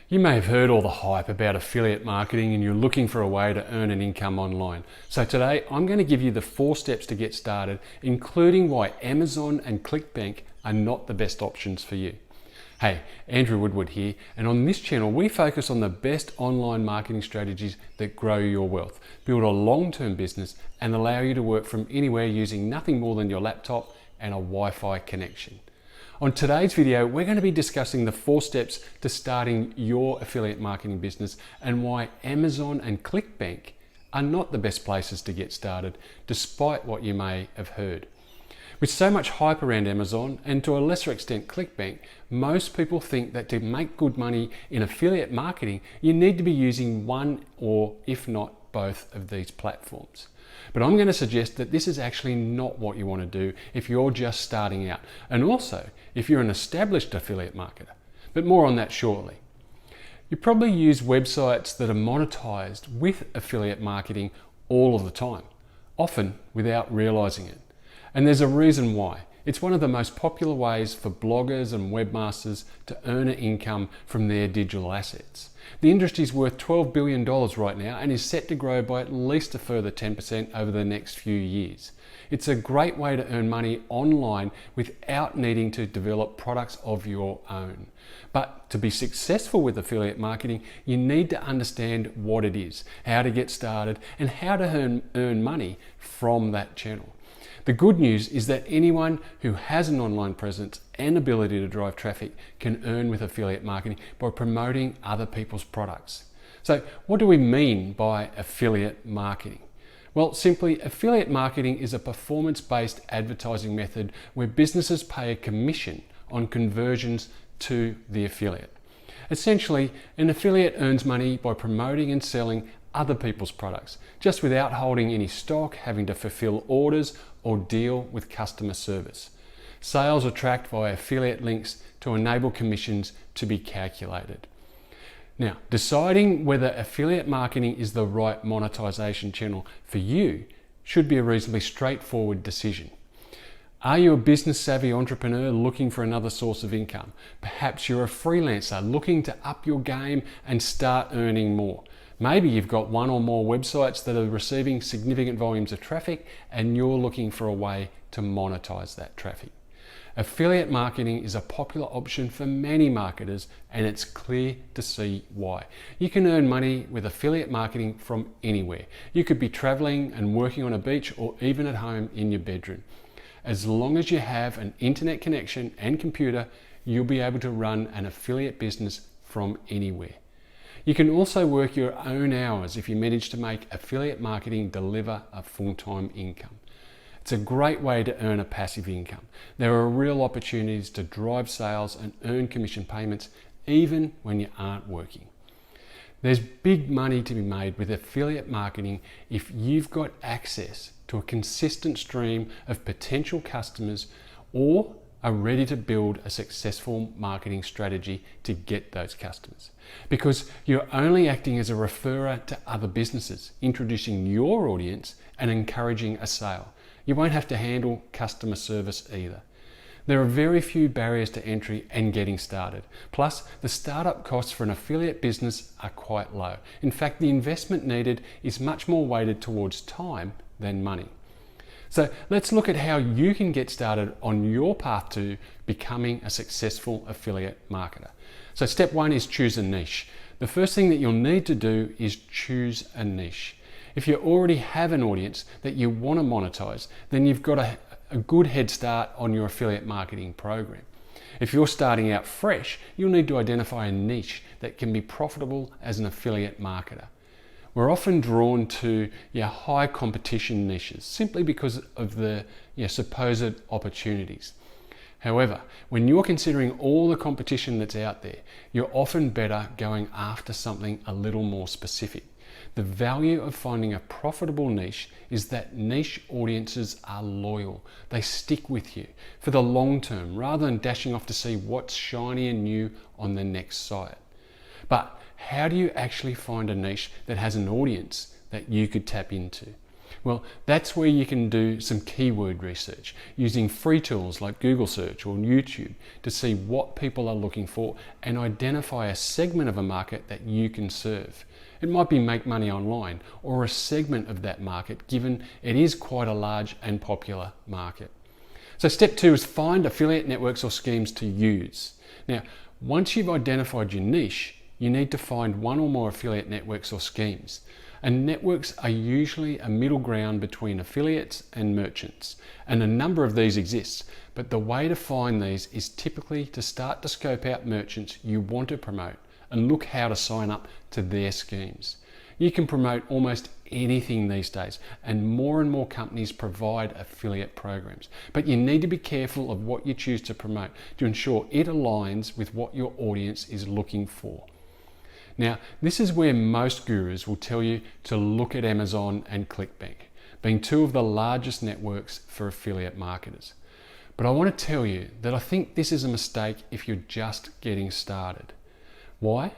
You may have heard all the hype about affiliate marketing and you're looking for a way to earn an income online. So today I'm going to give you the 4 steps to get started, including why Amazon and ClickBank are not the best options for you. Hey, Andrew Woodward here, and on this channel we focus on the best online marketing strategies that grow your wealth, build a long-term business and allow you to work from anywhere using nothing more than your laptop and a Wi-Fi connection. On today's video, we're going to be discussing the 4 steps to starting your affiliate marketing business and why Amazon and ClickBank are not the best places to get started, despite what you may have heard. With so much hype around Amazon and to a lesser extent ClickBank, most people think that to make good money in affiliate marketing, you need to be using one or, if not, both of these platforms. But I'm going to suggest that this is actually not what you want to do if you're just starting out, and also if you're an established affiliate marketer. But more on that shortly. You probably use websites that are monetized with affiliate marketing all of the time, often without realizing it. And there's a reason why. It's one of the most popular ways for bloggers and webmasters to earn an income from their digital assets. The industry is worth $12 billion right now and is set to grow by at least a further 10% over the next few years. It's a great way to earn money online without needing to develop products of your own. But to be successful with affiliate marketing, you need to understand what it is, how to get started, and how to earn money from that channel. The good news is that anyone who has an online presence and ability to drive traffic can earn with affiliate marketing by promoting other people's products. So what do we mean by affiliate marketing? Well, simply, affiliate marketing is a performance-based advertising method where businesses pay a commission on conversions to the affiliate. Essentially, an affiliate earns money by promoting and selling other people's products, just without holding any stock, having to fulfill orders or deal with customer service. Sales are tracked via affiliate links to enable commissions to be calculated. Now, deciding whether affiliate marketing is the right monetization channel for you should be a reasonably straightforward decision. Are you a business savvy entrepreneur looking for another source of income? Perhaps you're a freelancer looking to up your game and start earning more. Maybe you've got one or more websites that are receiving significant volumes of traffic and you're looking for a way to monetize that traffic. Affiliate marketing is a popular option for many marketers and it's clear to see why. You can earn money with affiliate marketing from anywhere. You could be traveling and working on a beach or even at home in your bedroom. As long as you have an internet connection and computer, you'll be able to run an affiliate business from anywhere. You can also work your own hours if you manage to make affiliate marketing deliver a full-time income. It's a great way to earn a passive income. There are real opportunities to drive sales and earn commission payments even when you aren't working. There's big money to be made with affiliate marketing if you've got access to a consistent stream of potential customers or are ready to build a successful marketing strategy to get those customers. Because you're only acting as a referrer to other businesses, introducing your audience and encouraging a sale. You won't have to handle customer service either. There are very few barriers to entry and getting started. Plus, the startup costs for an affiliate business are quite low. In fact, the investment needed is much more weighted towards time than money. So let's look at how you can get started on your path to becoming a successful affiliate marketer. So step 1 is choose a niche. The first thing that you'll need to do is choose a niche. If you already have an audience that you want to monetize, then you've got a good head start on your affiliate marketing program. If you're starting out fresh, you'll need to identify a niche that can be profitable as an affiliate marketer. We're often drawn to high competition niches simply because of the supposed opportunities. However, when you're considering all the competition that's out there, you're often better going after something a little more specific. The value of finding a profitable niche is that niche audiences are loyal. They stick with you for the long term rather than dashing off to see what's shiny and new on the next site. But how do you actually find a niche that has an audience that you could tap into? Well, that's where you can do some keyword research using free tools like Google Search or YouTube to see what people are looking for and identify a segment of a market that you can serve. It might be make money online or a segment of that market, given it is quite a large and popular market. So step 2 is find affiliate networks or schemes to use. Now, once you've identified your niche, you need to find one or more affiliate networks or schemes. And networks are usually a middle ground between affiliates and merchants. And a number of these exist, but the way to find these is typically to start to scope out merchants you want to promote and look how to sign up to their schemes. You can promote almost anything these days, and more companies provide affiliate programs. But you need to be careful of what you choose to promote to ensure it aligns with what your audience is looking for. Now, this is where most gurus will tell you to look at Amazon and ClickBank, being two of the largest networks for affiliate marketers. But I want to tell you that I think this is a mistake if you're just getting started. Why?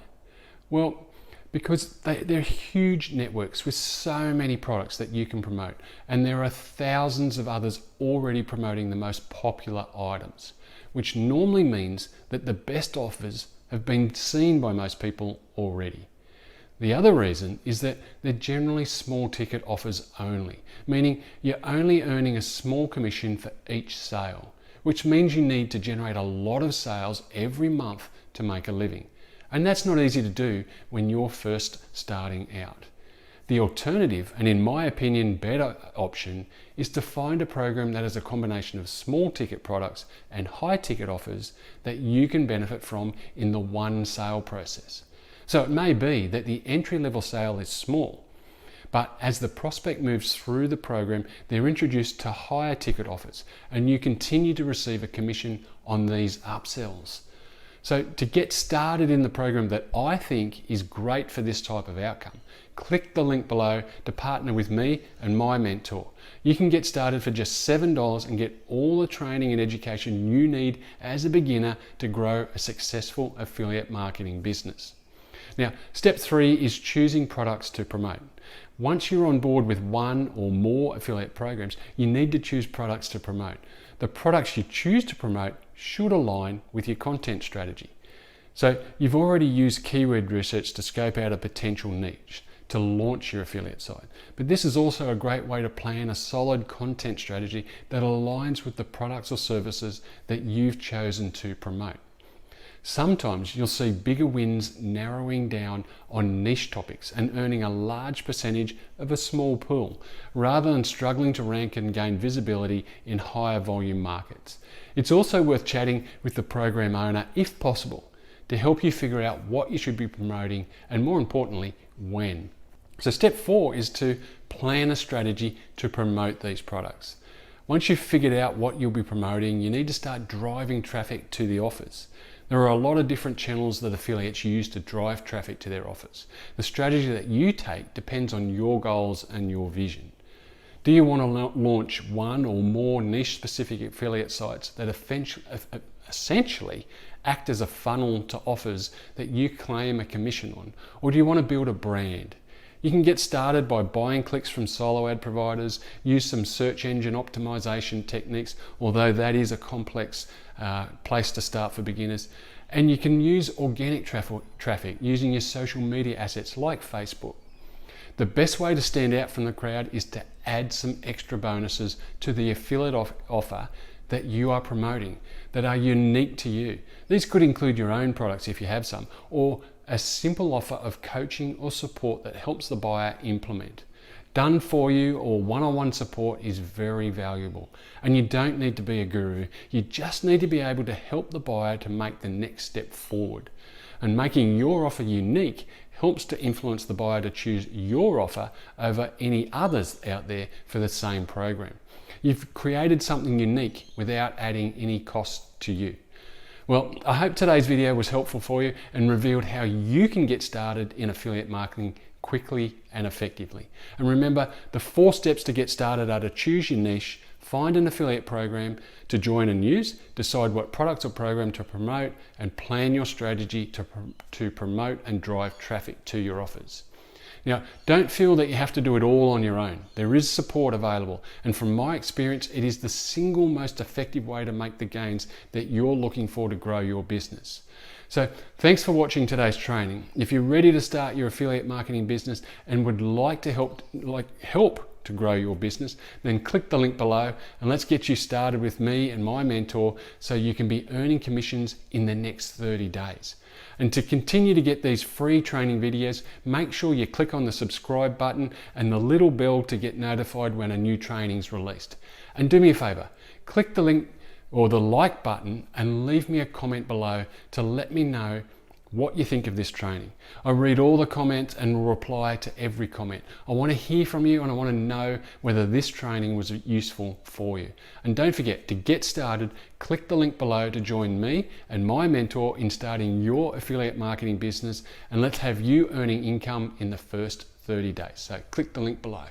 Well, because they're huge networks with so many products that you can promote, and there are thousands of others already promoting the most popular items, which normally means that the best offers have been seen by most people already. The other reason is that they're generally small ticket offers only, meaning you're only earning a small commission for each sale, which means you need to generate a lot of sales every month to make a living. And that's not easy to do when you're first starting out. The alternative, and in my opinion better option, is to find a program that has a combination of small ticket products and high ticket offers that you can benefit from in the one sale process. So it may be that the entry level sale is small, but as the prospect moves through the program, they're introduced to higher ticket offers and you continue to receive a commission on these upsells. So to get started in the program that I think is great for this type of outcome, click the link below to partner with me and my mentor. You can get started for just $7 and get all the training and education you need as a beginner to grow a successful affiliate marketing business. Now, step 3 is choosing products to promote. Once you're on board with one or more affiliate programs, you need to choose products to promote. The products you choose to promote should align with your content strategy. So you've already used keyword research to scope out a potential niche to launch your affiliate site. But this is also a great way to plan a solid content strategy that aligns with the products or services that you've chosen to promote. Sometimes you'll see bigger wins narrowing down on niche topics and earning a large percentage of a small pool, rather than struggling to rank and gain visibility in higher volume markets. It's also worth chatting with the program owner, if possible, to help you figure out what you should be promoting and, more importantly, when. So step 4 is to plan a strategy to promote these products. Once you've figured out what you'll be promoting, you need to start driving traffic to the offers. There are a lot of different channels that affiliates use to drive traffic to their offers. The strategy that you take depends on your goals and your vision. Do you want to launch one or more niche specific affiliate sites that essentially act as a funnel to offers that you claim a commission on? Or do you want to build a brand? You can get started by buying clicks from solo ad providers, use some search engine optimization techniques, although that is a complex place to start for beginners. And you can use organic traffic using your social media assets like Facebook. The best way to stand out from the crowd is to add some extra bonuses to the affiliate offer that you are promoting that are unique to you. These could include your own products if you have some, or a simple offer of coaching or support that helps the buyer implement. Done for you or one-on-one support is very valuable, and you don't need to be a guru. You just need to be able to help the buyer to make the next step forward. And making your offer unique helps to influence the buyer to choose your offer over any others out there for the same program. You've created something unique without adding any cost to you. Well, I hope today's video was helpful for you and revealed how you can get started in affiliate marketing quickly and effectively. And remember, the 4 steps to get started are to choose your niche, find an affiliate program to join and use, decide what products or program to promote, and plan your strategy to promote and drive traffic to your offers. Now, don't feel that you have to do it all on your own. There is support available, and from my experience, it is the single most effective way to make the gains that you're looking for to grow your business. So thanks for watching today's training. If you're ready to start your affiliate marketing business and would like to help to grow your business, then click the link below and let's get you started with me and my mentor so you can be earning commissions in the next 30 days. And to continue to get these free training videos, make sure you click on the subscribe button and the little bell to get notified when a new training is released. And do me a favor, click the link or the like button and leave me a comment below to let me know what you think of this training. I read all the comments and will reply to every comment. I want to hear from you and I want to know whether this training was useful for you. And don't forget to get started, click the link below to join me and my mentor in starting your affiliate marketing business, and let's have you earning income in the first 30 days. So click the link below.